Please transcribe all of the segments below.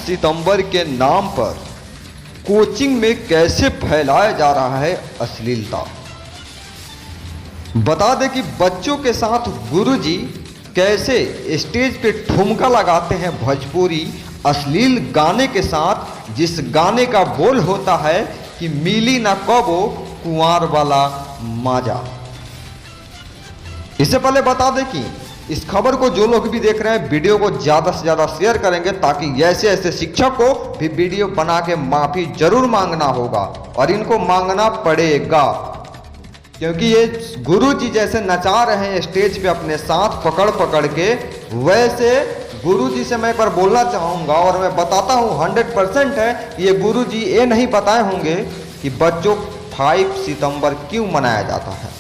सितंबर के नाम पर कोचिंग में कैसे फैलाया जा रहा है अश्लीलता। बता दें कि बच्चों के साथ गुरुजी कैसे स्टेज पे ठुमका लगाते हैं भोजपुरी अश्लील गाने के साथ, जिस गाने का बोल होता है कि मिली ना कबो कुंवार वाला माजा। इससे पहले बता दें कि इस खबर को जो लोग भी देख रहे हैं वीडियो को ज़्यादा से ज़्यादा शेयर करेंगे, ताकि ऐसे ऐसे शिक्षक को भी वीडियो बना के माफ़ी जरूर मांगना होगा और इनको मांगना पड़ेगा, क्योंकि ये गुरुजी जैसे नचा रहे हैं स्टेज पे अपने साथ पकड़ पकड़ के, वैसे गुरुजी से मैं एक बार बोलना चाहूँगा और मैं बताता हूँ 100% है ये गुरुजी ये नहीं बताए होंगे कि बच्चों 5 सितंबर क्यों मनाया जाता है,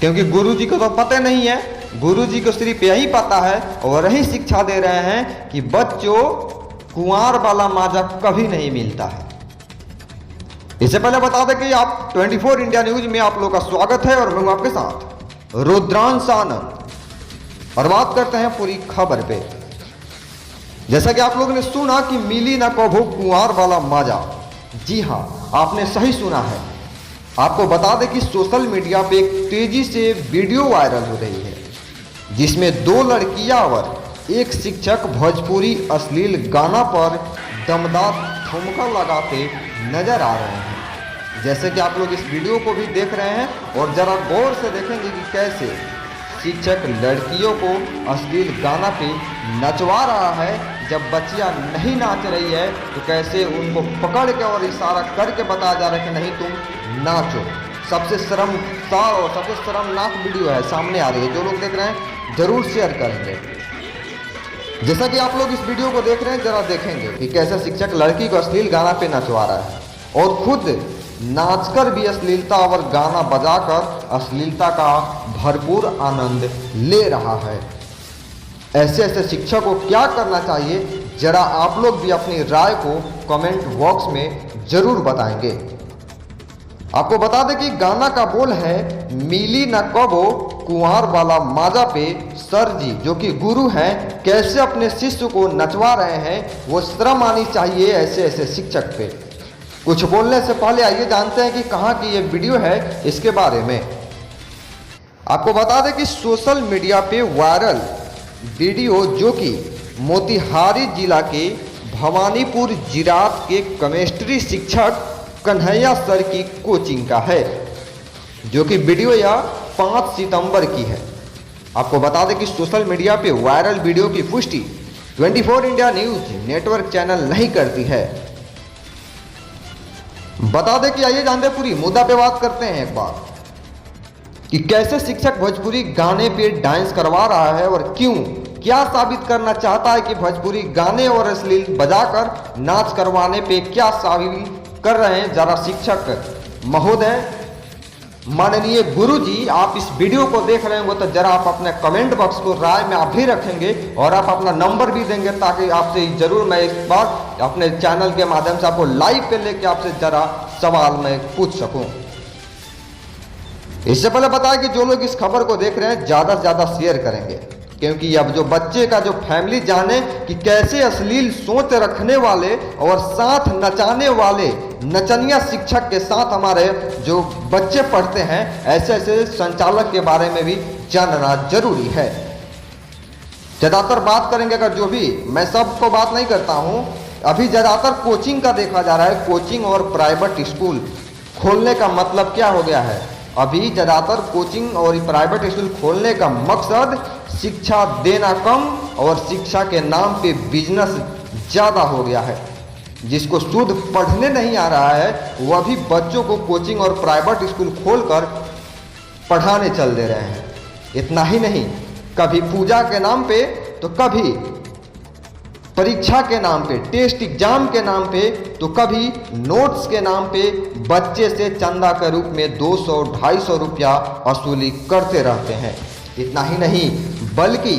क्योंकि गुरुजी को तो पता नहीं है। गुरुजी को सिर्फ यही पता है और यही शिक्षा दे रहे हैं कि बच्चों कुंवार वाला माजा कभी नहीं मिलता है। इससे पहले बता दें कि आप 24 इंडिया न्यूज में आप लोग का स्वागत है और मैं हूं आपके साथ रुद्रांश आनंद। और बात करते हैं पूरी खबर पे। जैसा कि आप लोगों ने सुना कि मिली ना कभू कुंवार वाला माजा, जी हां, आपने सही सुना है। आपको बता दें कि सोशल मीडिया पे एक तेजी से वीडियो वायरल हो रही है, जिसमें 2 लड़कियां और एक शिक्षक भोजपुरी अश्लील गाना पर दमदार ठुमका लगाते नजर आ रहे हैं। जैसे कि आप लोग इस वीडियो को भी देख रहे हैं और जरा गौर से देखेंगे कि कैसे शिक्षक लड़कियों को अश्लील गाना पे नचवा रहा है। जब बच्चियां नहीं नाच रही है तो कैसे उनको पकड़ के और इशारा करके बताया जा रहा है कि नहीं तुम नाचो। सबसे शर्मसार और सबसे शर्मनाक वीडियो है, सामने आ रही है। जो लोग देख रहे हैं जरूर शेयर करेंगे। जैसा कि आप लोग इस वीडियो को देख रहे हैं, जरा देखेंगे कि कैसे शिक्षक लड़की को अश्लील गाना पे नचवा रहा है और खुद नाचकर भी अश्लीलता और गाना बजाकर अश्लीलता का भरपूर आनंद ले रहा है। ऐसे ऐसे शिक्षक को क्या करना चाहिए, जरा आप लोग भी अपनी राय को कमेंट बॉक्स में जरूर बताएंगे। आपको बता दें कि गाना का बोल है मिली ना कबो कुंवार वाला माजा पे सर जी, जो कि गुरु हैं, कैसे अपने शिष्य को नचवा रहे हैं। वो शर्म आनी चाहिए ऐसे ऐसे शिक्षक पे। कुछ बोलने से पहले आइए जानते हैं कि कहाँ की ये वीडियो है, इसके बारे में। आपको बता दें कि सोशल मीडिया पे वायरल वीडियो जो कि मोतिहारी जिला के भवानीपुर जिरात के केमिस्ट्री शिक्षक कन्हैया सर की कोचिंग का है, जो कि वीडियो यह 5 सितंबर की है। आपको बता दें कि सोशल मीडिया पे वायरल वीडियो की पुष्टि 24 इंडिया न्यूज नेटवर्क चैनल नहीं करती है। बता दें कि आइए जानते पूरी मुद्दा पे बात करते हैं एक बार कि कैसे शिक्षक भोजपुरी गाने पे डांस करवा रहा है और क्यों, क्या साबित करना चाहता है कि भोजपुरी गाने और अश्लील बजाकर नाच करवाने पे क्या साबित कर रहे हैं। जरा शिक्षक महोदय, माननीय गुरुजी, आप इस वीडियो को देख रहे होंगे तो जरा आप अपने कमेंट बॉक्स को राय में आप भी रखेंगे और आप अपना नंबर भी देंगे, ताकि आपसे जरूर मैं इस बार अपने चैनल के माध्यम से आपको लाइव पे लेके आपसे जरा सवाल मैं पूछ सकूं। इससे पहले बताया कि जो लोग इस खबर को देख रहे हैं ज़्यादा से ज़्यादा शेयर करेंगे, क्योंकि अब जो बच्चे का जो फैमिली जाने कि कैसे अश्लील सोच रखने वाले और साथ नचाने वाले नचनिया शिक्षक के साथ हमारे जो बच्चे पढ़ते हैं, ऐसे ऐसे संचालक के बारे में भी जानना जरूरी है। ज़्यादातर बात करेंगे, अगर जो भी, मैं सबको बात नहीं करता हूँ, अभी ज़्यादातर कोचिंग का देखा जा रहा है। कोचिंग और प्राइवेट स्कूल खोलने का मतलब क्या हो गया है, अभी ज़्यादातर कोचिंग और प्राइवेट स्कूल खोलने का मकसद शिक्षा देना कम और शिक्षा के नाम पे बिजनेस ज़्यादा हो गया है। जिसको शुद्ध पढ़ने नहीं आ रहा है वह भी बच्चों को कोचिंग और प्राइवेट स्कूल खोलकर पढ़ाने चल दे रहे हैं। इतना ही नहीं, कभी पूजा के नाम पे तो कभी परीक्षा के नाम पे, टेस्ट एग्जाम के नाम पे तो कभी नोट्स के नाम पे बच्चे से चंदा के रूप में 200-250 रुपया वसूली करते रहते हैं। इतना ही नहीं, बल्कि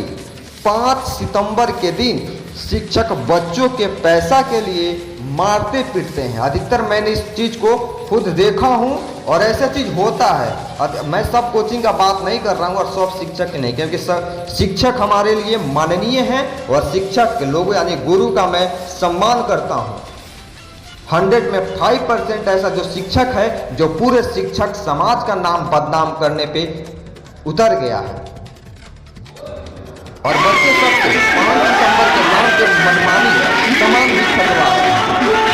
5 सितंबर के दिन शिक्षक बच्चों के पैसा के लिए मारते पीटते हैं। अधिकतर मैंने इस चीज़ को खुद देखा हूँ और ऐसा चीज होता है। मैं सब कोचिंग का बात नहीं कर रहा हूँ और सब शिक्षक की नहीं, क्योंकि शिक्षक हमारे लिए माननीय हैं और शिक्षक लोग यानी गुरु का मैं सम्मान करता हूँ। 100 में 5% ऐसा जो शिक्षक है जो पूरे शिक्षक समाज का नाम बदनाम करने पे उतर गया है। और बच्चे सबसे 5 सितंबर के नाम के मनमानी सामान भी खरीदवा रहे हैं।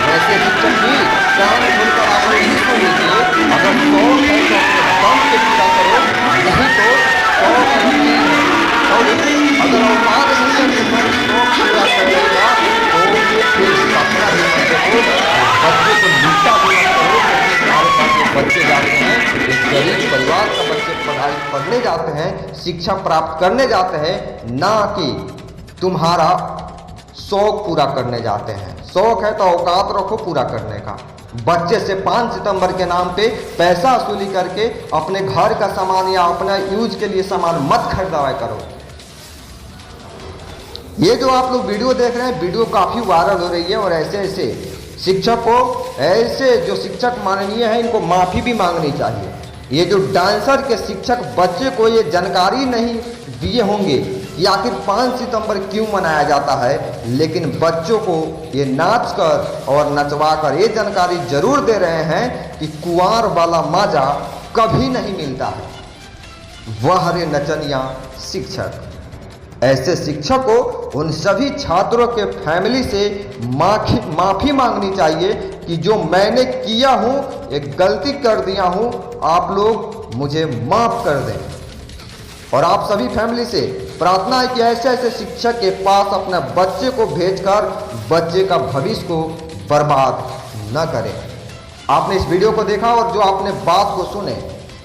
वैसे शिक्षक भी कान खुलकर आप लोग ही सुन लीजिए, अगर 100 है तो अपने दम से पूरा करो, नहीं तो 100 नहीं है। और अगर औकात नहीं है तो 100 पूरा करेगा तो फिर सपना भी मत देखो, बच्चे को लूटा भी मत करो, क्योंकि हमारे पास जो बच्चे जाते हैं एक गरीब परिवार का बच्चे पढ़ाई पढ़ने जाते हैं, शिक्षा प्राप्त करने जाते हैं, ना कि तुम्हारा शौक पूरा करने जाते हैं। शौक है तो औकात रखो पूरा करने का। बच्चे से 5 सितंबर के नाम पे पैसा वसूली करके अपने घर का सामान या अपना यूज के लिए सामान मत खरीदवाया करो। ये जो आप लोग वीडियो देख रहे हैं, वीडियो काफी वायरल हो रही है और ऐसे ऐसे शिक्षक को, ऐसे जो शिक्षक माननीय है, इनको माफी भी मांगनी चाहिए। ये जो डांसर के शिक्षक बच्चे को ये जानकारी नहीं दिए होंगे कि आखिर 5 सितंबर क्यों मनाया जाता है, लेकिन बच्चों को ये नाच कर और नचवा कर ये जानकारी जरूर दे रहे हैं कि कुंवार वाला मजा कभी नहीं मिलता है। वह रे नचनिया शिक्षक। ऐसे शिक्षक को उन सभी छात्रों के फैमिली से माफी मांगनी चाहिए कि जो मैंने किया हूं, एक गलती कर दिया हूं, आप लोग मुझे माफ कर दें। और आप सभी फैमिली से प्रार्थना है कि ऐसे ऐसे शिक्षक के पास अपने बच्चे को भेजकर बच्चे का भविष्य को बर्बाद न करें। आपने इस वीडियो को देखा और जो आपने बात को सुने,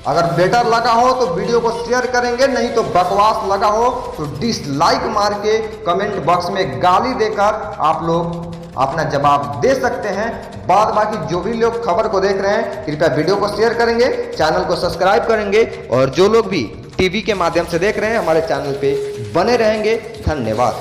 अगर बेटर लगा हो तो वीडियो को शेयर करेंगे, नहीं तो बकवास लगा हो तो डिसलाइक मार के कमेंट बॉक्स में गाली देकर आप लोग अपना जवाब दे सकते हैं। बाद बाकी जो भी लोग खबर को देख रहे हैं, कृपया वीडियो को शेयर करेंगे, चैनल को सब्सक्राइब करेंगे और जो लोग भी टीवी के माध्यम से देख रहे हैं हमारे चैनल पे बने रहेंगे। धन्यवाद।